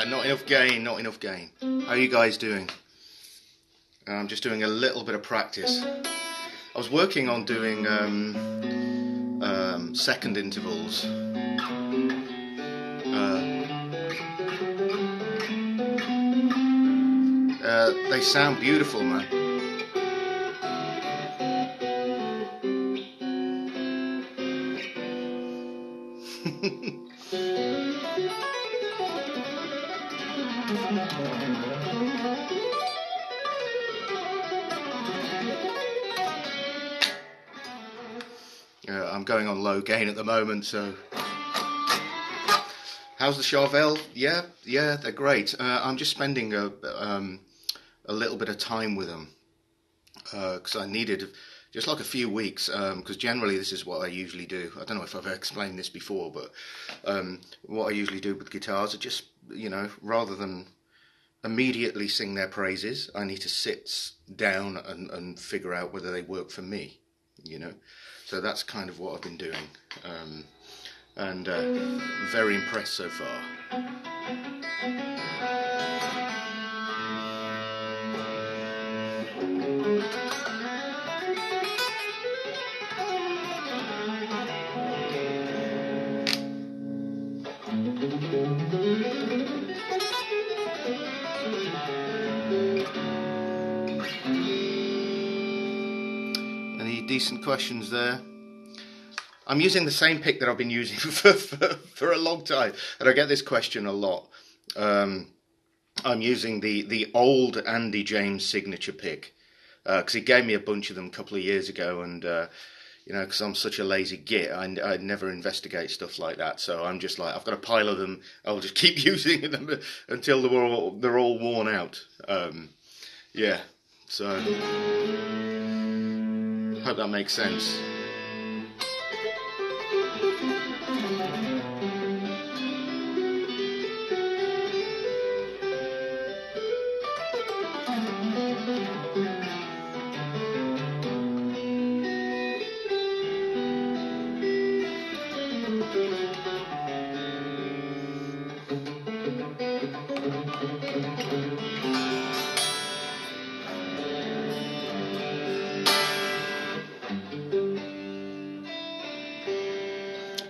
Not enough gain, not enough gain. How are you guys doing? I'm just doing a little bit of practice. I was working on doing second intervals. They sound beautiful, man. I'm going on low gain at the moment, so... How's the Charvel? Yeah, they're great. I'm just spending a little bit of time with them because I needed just like a few weeks, because generally this is what I usually do. I don't know if I've explained this before, but what I usually do with guitars are just, rather than immediately sing their praises, I need to sit down and figure out whether they work for me, So that's kind of what I've been doing, and very impressed so far. Any decent questions there? I'm using the same pick that I've been using for a long time, and I get this question a lot. I'm using the old Andy James signature pick because he gave me a bunch of them a couple of years ago, and because I'm such a lazy git, I never investigate stuff like that. So I'm just like, I've got a pile of them. I'll just keep using them until they're all worn out. Yeah. So hope that makes sense.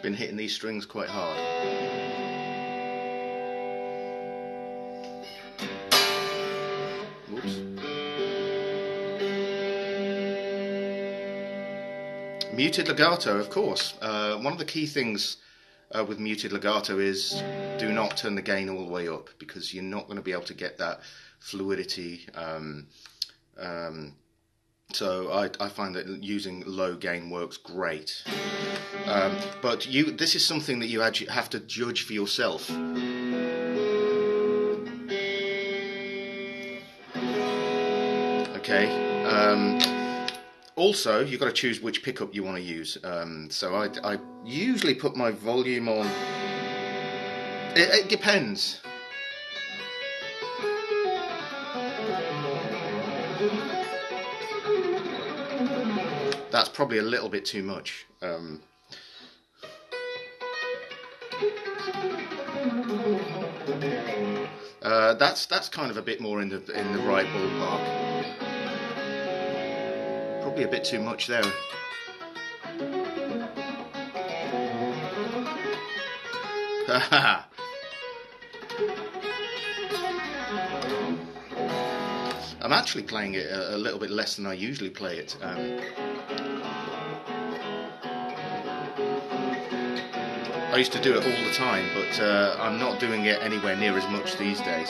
Been hitting these strings quite hard. Whoops. Muted legato, of course. One of the key things with muted legato is do not turn the gain all the way up, because you're not going to be able to get that fluidity. So I find that using low gain works great. But this is something that you actually have to judge for yourself. Okay. Also, you've got to choose which pickup you want to use. So I usually put my volume on. It depends. That's probably a little bit too much. That's kind of a bit more in the right ballpark. Probably a bit too much there. I'm actually playing it a little bit less than I usually play it. I used to do it all the time, but I'm not doing it anywhere near as much these days.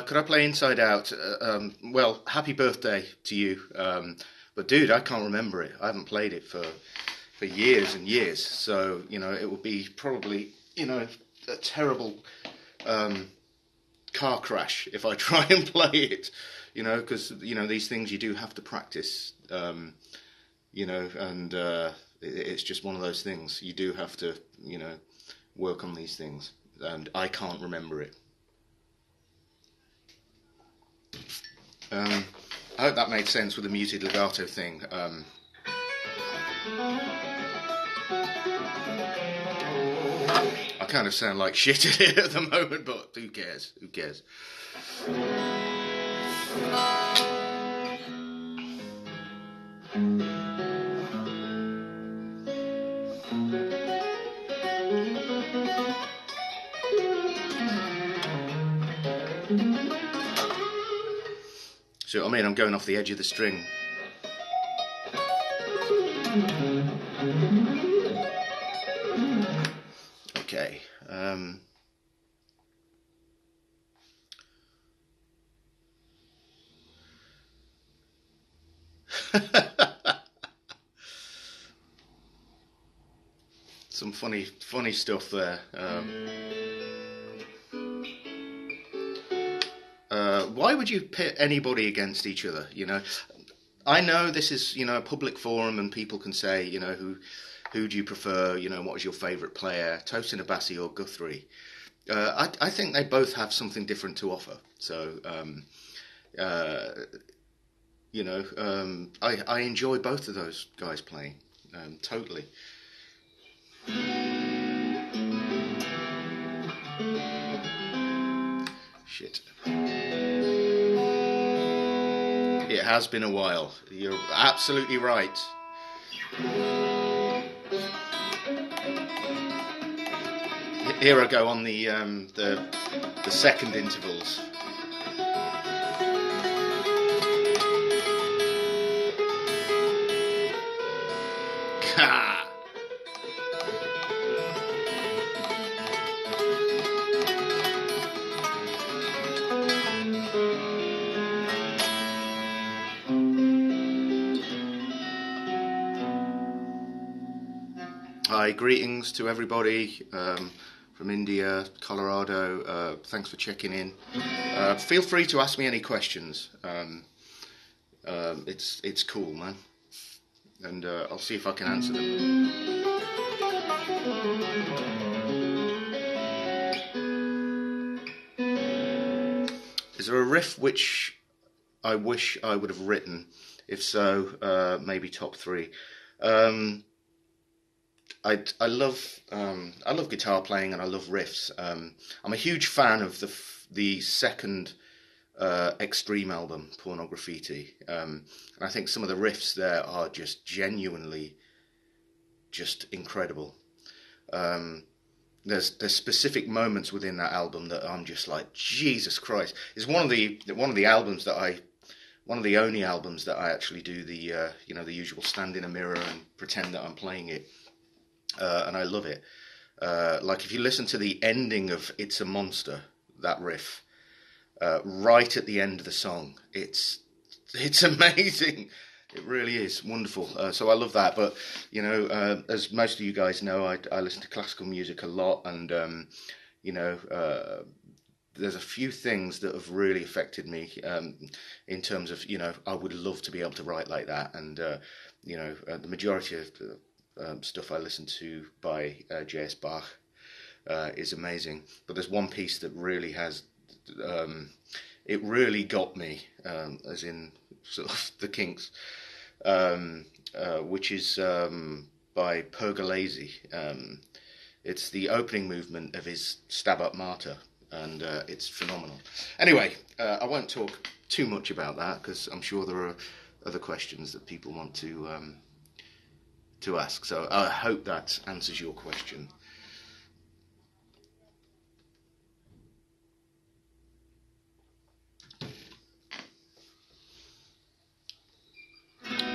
Could I play Inside Out? Well, happy birthday to you. But dude, I can't remember it. I haven't played it for years and years. So, it would be probably, a terrible car crash if I try and play it. Because, these things you do have to practice. And it's just one of those things. You do have to, work on these things. And I can't remember it. I hope that made sense with the muted legato thing. I kind of sound like shit at it at the moment, but who cares? Who cares? So, I'm going off the edge of the string. Okay. Some funny stuff there. Why would you pit anybody against each other? I know this is a public forum and people can say who do you prefer? What is your favourite player, Tosin Abasi or Guthrie? I think they both have something different to offer. So I enjoy both of those guys playing totally. Shit. It has been a while. You're absolutely right. Here I go on the second intervals. Hi, greetings to everybody from India, Colorado. Thanks for checking in. Feel free to ask me any questions. It's cool, man, and I'll see if I can answer them. Is there a riff which I wish I would have written? If so, maybe top three. I love guitar playing and I love riffs. I'm a huge fan of the second Extreme album, Pornograffiti. And I think some of the riffs there are just genuinely just incredible. There's specific moments within that album that I'm just like, Jesus Christ. It's one of the only albums that I actually do the usual stand in a mirror and pretend that I'm playing it. And I love it. Like if you listen to the ending of It's a Monster, that riff, right at the end of the song, it's amazing. It really is wonderful. So I love that. But, as most of you guys know, I listen to classical music a lot. And, there's a few things that have really affected me in terms of, I would love to be able to write like that. And, the majority of stuff I listen to by J.S. Bach is amazing. But there's one piece that really has, it really got me, as in sort of the Kinks, which is by Pergolesi. It's the opening movement of his Stabat Mater. and it's phenomenal. Anyway, I won't talk too much about that because I'm sure there are other questions that people want to ask. So I hope that answers your question.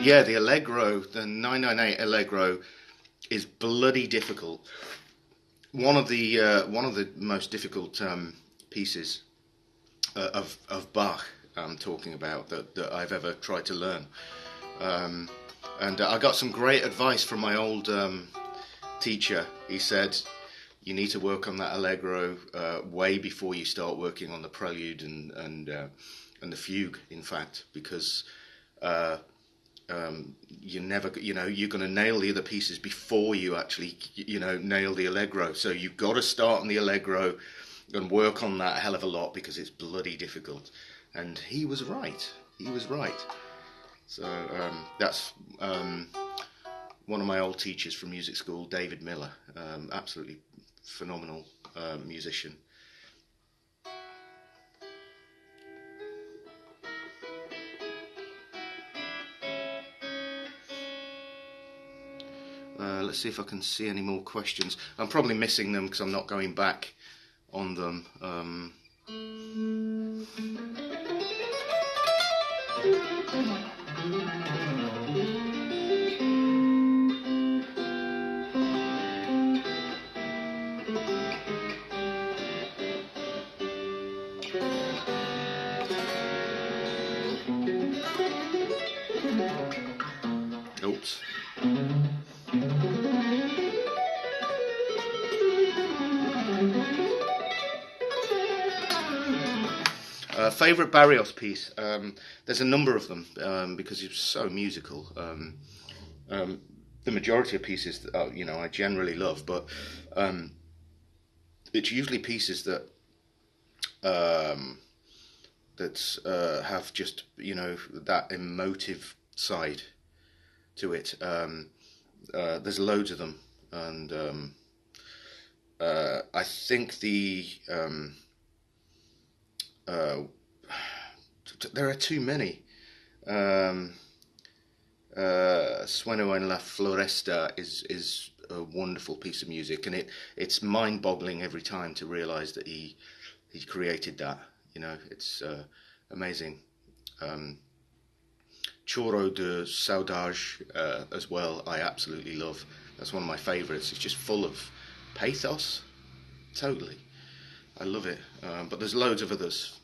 Yeah, the Allegro, the 998 Allegro, is bloody difficult. One of the most difficult pieces of Bach I'm talking about that I've ever tried to learn. And I got some great advice from my old teacher. He said, you need to work on that Allegro way before you start working on the prelude and the fugue, in fact, because you never, you're going to nail the other pieces before you actually, nail the Allegro. So you've got to start on the Allegro and work on that a hell of a lot because it's bloody difficult. And he was right. He was right. So that's one of my old teachers from music school, David Miller, absolutely phenomenal musician. Let's see if I can see any more questions. I'm probably missing them because I'm not going back on them. Oops. Favourite Barrios piece? There's a number of them because he's so musical. The majority of pieces that I generally love, but it's usually pieces that have just that emotive side to it. There's loads of them, and I think there are too many. Sueno en la Floresta is a wonderful piece of music, and it's mind-boggling every time to realise that he created that. It's amazing. Choro de Saudade as well, I absolutely love. That's one of my favourites. It's just full of pathos, totally. I love it. But there's loads of others,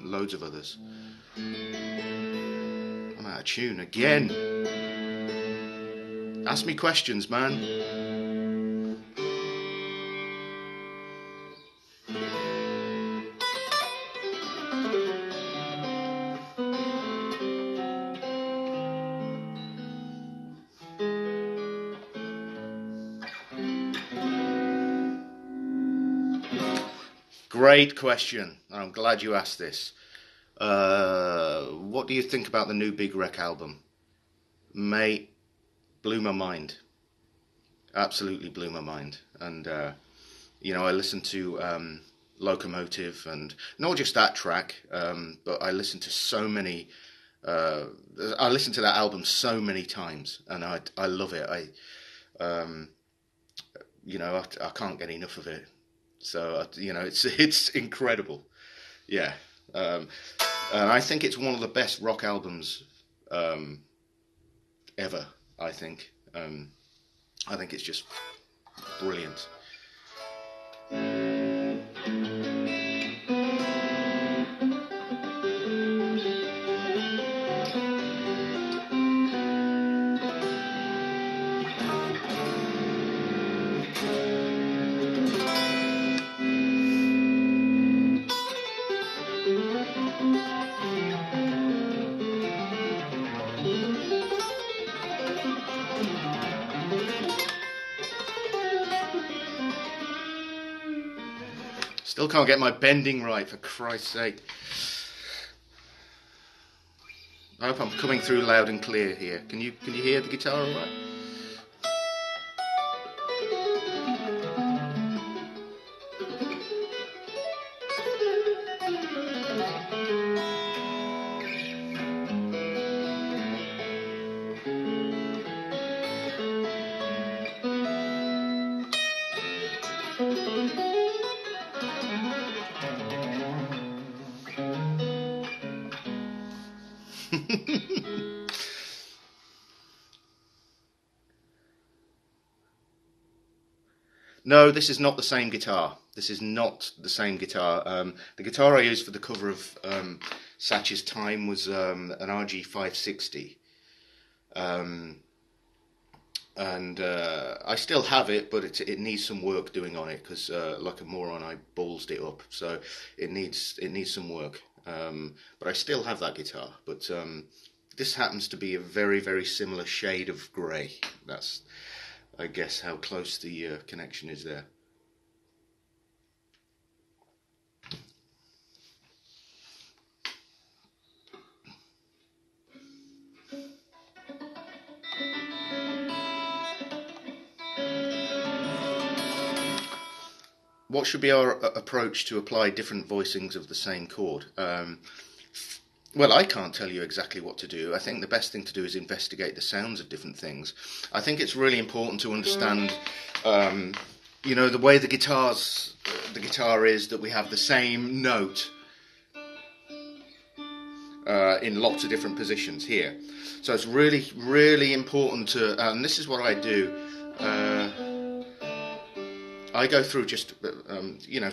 loads of others. I'm out of tune again. Ask me questions, man. Great question. I'm glad you asked this. What do you think about the new Big Wreck album? Mate, blew my mind. Absolutely blew my mind. And, I listened to Locomotive, and not just that track, but I listened to so many. I listened to that album so many times, and I love it. I can't get enough of it. So it's incredible. Yeah. And I think it's one of the best rock albums ever. I think it's just brilliant. Still can't get my bending right, for Christ's sake. I hope I'm coming through loud and clear here. Can you hear the guitar all right? No, this is not the same guitar. This is not the same guitar. The guitar I used for the cover of Satch's Time was an RG560. Um, and I still have it, but it needs some work doing on it because, like a moron, I ballsed it up. So it needs some work. But I still have that guitar. But this happens to be a very, very similar shade of grey. That's, I guess, how close the connection is there. What should be our approach to apply different voicings of the same chord? Well, I can't tell you exactly what to do. I think the best thing to do is investigate the sounds of different things. I think it's really important to understand, the way the guitar is, that we have the same note in lots of different positions here. So it's really, really important to, and this is what I do. I go through just,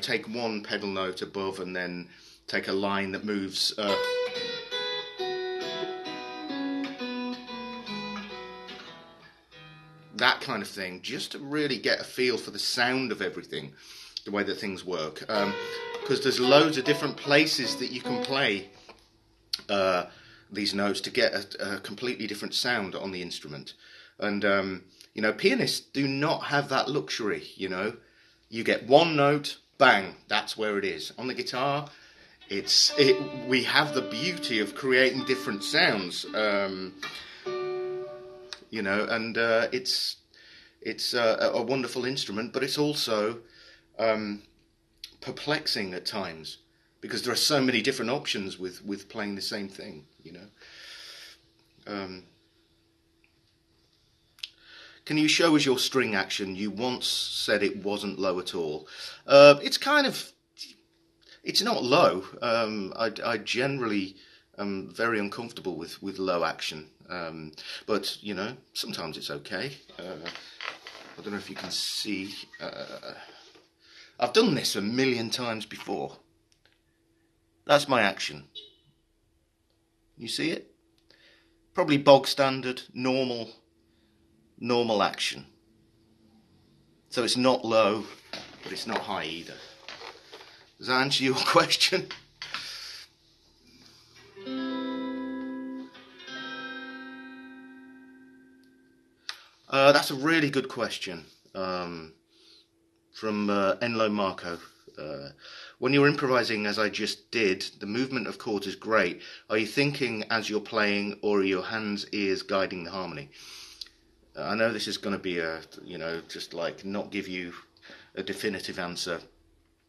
take one pedal note above and then take a line that moves. That kind of thing, just to really get a feel for the sound of everything, the way that things work. Because there's loads of different places that you can play these notes to get a completely different sound on the instrument. And, pianists do not have that luxury, You get one note, bang, that's where it is. On the guitar, we have the beauty of creating different sounds, and it's a wonderful instrument, but it's also perplexing at times because there are so many different options with playing the same thing, Can you show us your string action? You once said it wasn't low at all. It's not low. I generally am very uncomfortable with low action. But, sometimes it's okay. I don't know if you can see. I've done this a million times before. That's my action. You see it? Probably bog standard, normal action. So it's not low, but it's not high either. Does that answer your question? That's a really good question from Enlo Marco. When you're improvising, as I just did, the movement of chords is great. Are you thinking as you're playing, or are your hands, ears guiding the harmony? I know this is going to be just like not give you a definitive answer,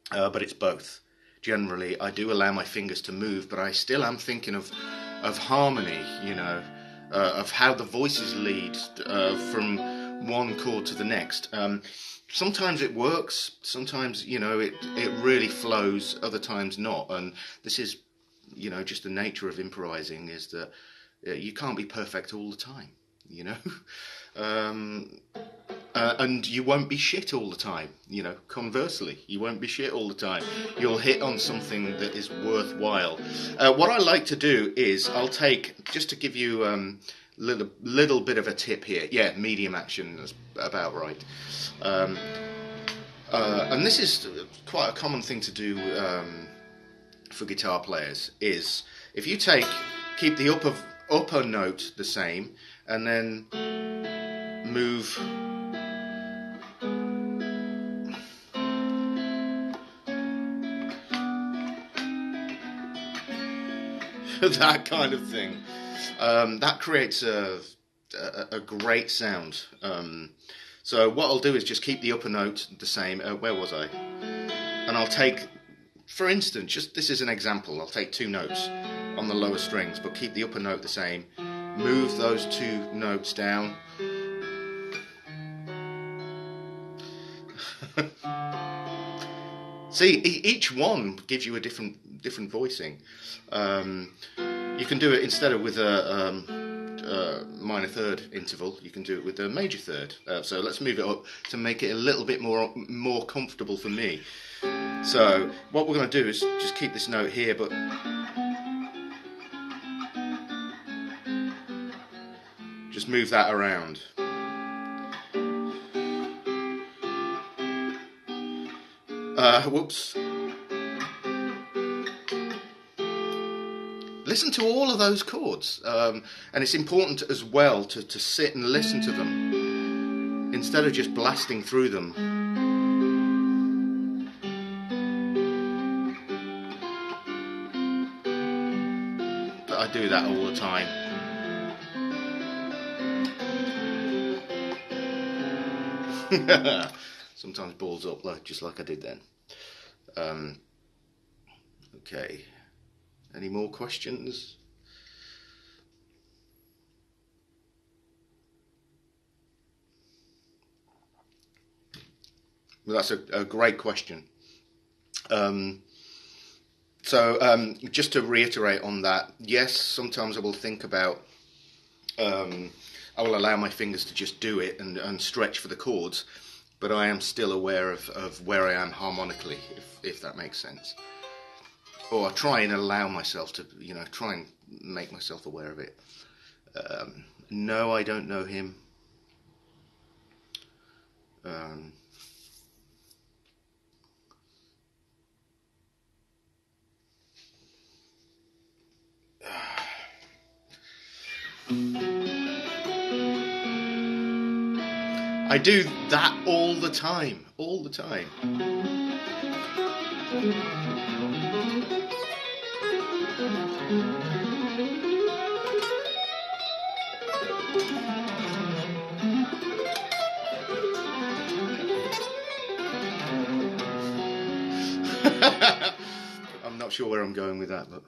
but it's both. Generally, I do allow my fingers to move, but I still am thinking of harmony, of how the voices lead from one chord to the next. Sometimes it works, sometimes, it really flows, other times not. And this is, just the nature of improvising, is that you can't be perfect all the time, and you won't be shit all the time, conversely, you won't be shit all the time. You'll hit on something that is worthwhile. What I like to do is, I'll take, just to give you little bit of a tip here. Yeah, medium action is about right. And this is quite a common thing to do for guitar players, is if you keep the upper note the same, and then move that kind of thing, that creates a great sound. So what I'll do is just keep the upper note the same. Where was I? And I'll take, for instance, this is an example, I'll take two notes on the lower strings, but keep the upper note the same, move those two notes down, see, each one gives you a different voicing. You can do it instead of with a minor third interval, you can do it with a major third. So let's move it up to make it a little bit more comfortable for me. So what we're going to do is just keep this note here, but just move that around. Whoops. Listen to all of those chords, and it's important as well to sit and listen to them instead of just blasting through them. But I do that all the time. Sometimes balls up, just like I did then. Okay. Any more questions? Well, that's a great question. Just to reiterate on that, yes, sometimes I will think about, I will allow my fingers to just do it and stretch for the chords, but I am still aware of where I am harmonically, if that makes sense. Or I try and allow myself to, try and make myself aware of it. No, I don't know him. I do that all the time. I'm not sure where I'm going with that, but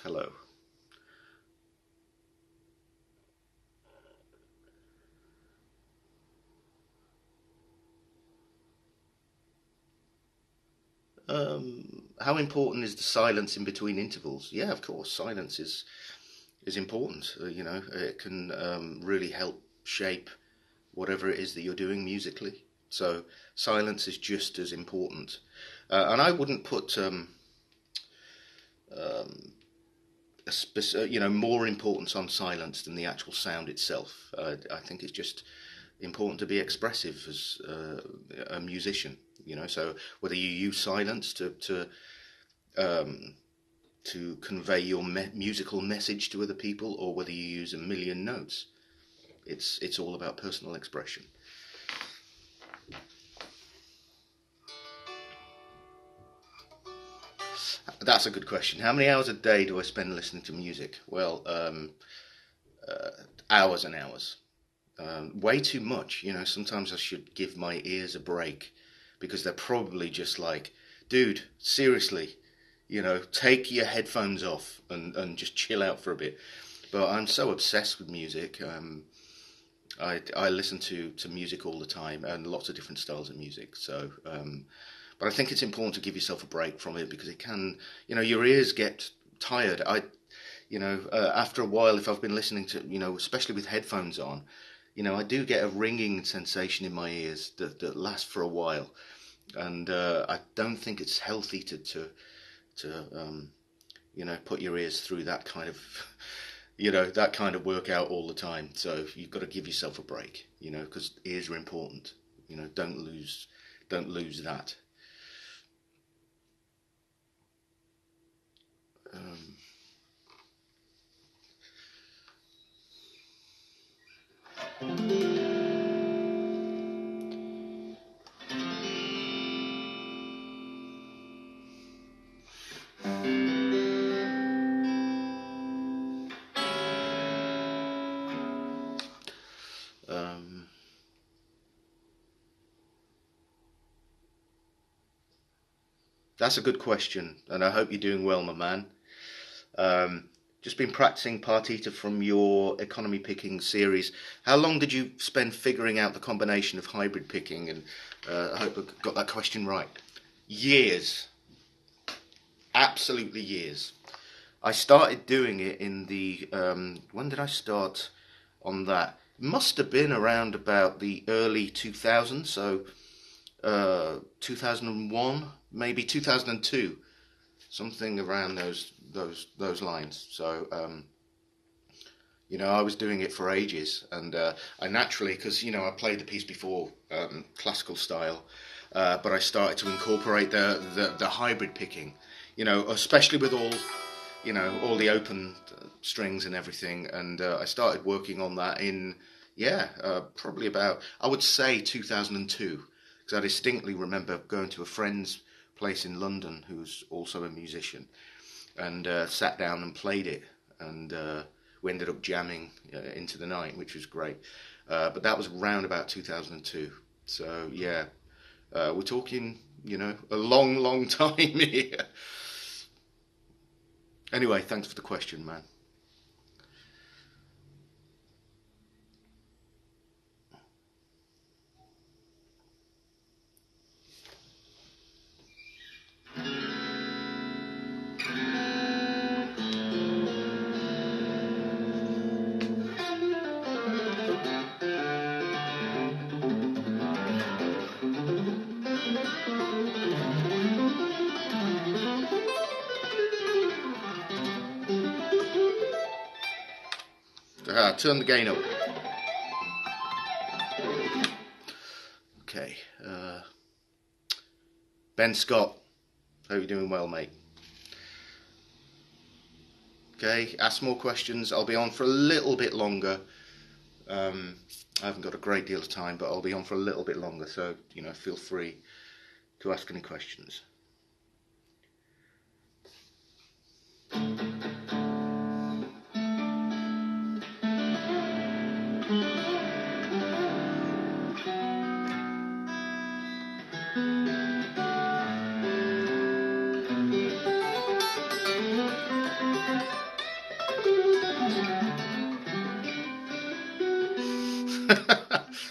hello. How important is the silence in between intervals? Yeah, of course, silence is important. It can really help shape whatever it is that you're doing musically. So silence is just as important. And I wouldn't put more importance on silence than the actual sound itself. I think it's just important to be expressive as a musician. So whether you use silence to convey your musical message to other people, or whether you use a million notes, it's all about personal expression. That's a good question. How many hours a day do I spend listening to music? Well, hours and hours. Way too much. Sometimes I should give my ears a break, because they're probably just like, dude, seriously, take your headphones off and just chill out for a bit. But I'm so obsessed with music. I listen to music all the time, and lots of different styles of music. So, but I think it's important to give yourself a break from it, because it can, your ears get tired. After a while, if I've been listening to, especially with headphones on, I do get a ringing sensation in my ears that lasts for a while, and I don't think it's healthy to put your ears through that kind of, that kind of workout all the time. So you've got to give yourself a break, because ears are important. Don't lose that. That's a good question, and I hope you're doing well, my man. Just been practicing partita from your economy picking series. How long did you spend figuring out the combination of hybrid picking? And I hope I got that question right. Years. absolutely years. I started doing it in the when did I start on that? It must have been around about the early 2000s, so 2001, maybe 2002, something around those lines. So I was doing it for ages, and I naturally, because I played the piece before classical style, but I started to incorporate the hybrid picking, especially with all the open strings and everything, and I started working on that in probably about, I would say, 2002, because I distinctly remember going to a friend's place in London who's also a musician, and sat down and played it, and we ended up jamming into the night, which was great. But that was around about 2002. So yeah, we're talking, a long, long time here. Anyway, thanks for the question, man. Turn the gain up. Okay. Ben Scott, hope you're doing well, mate. Okay, ask more questions. I'll be on for a little bit longer. I haven't got a great deal of time, but I'll be on for a little bit longer, so feel free to ask any questions.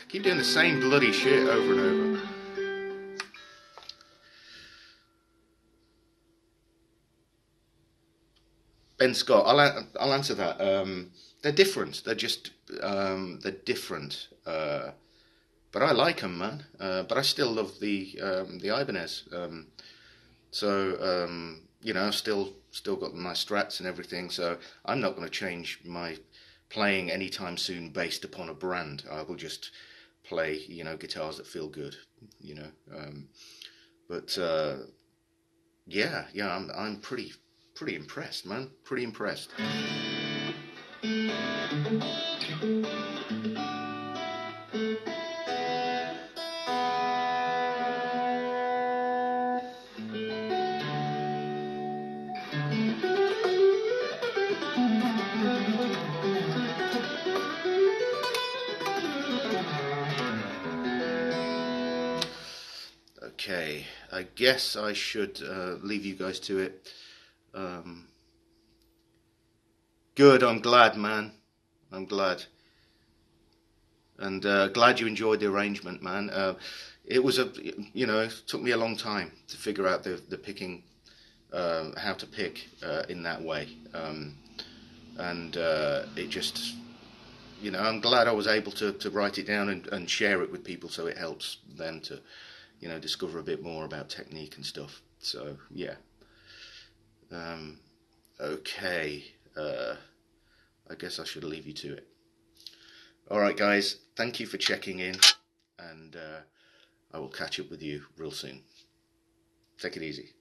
Keep doing the same bloody shit over and over. Ben Scott, I'll answer that. They're different. They're different. But I like them, man. But I still love the Ibanez. I've still got my Strats and everything. So I'm not going to change my playing anytime soon based upon a brand. I will just play, guitars that feel good. You know. But yeah, I'm pretty impressed, man. Pretty impressed. Okay, I guess I should leave you guys to it. Um, Good, I'm glad, man. I'm glad. And glad you enjoyed the arrangement, man. It was it took me a long time to figure out the picking, how to pick in that way. And it just, I'm glad I was able to write it down and share it with people so it helps them to, discover a bit more about technique and stuff. So, yeah. Um, okay. I guess I should leave you to it. All right, guys. Thank you for checking in, and I will catch up with you real soon. Take it easy.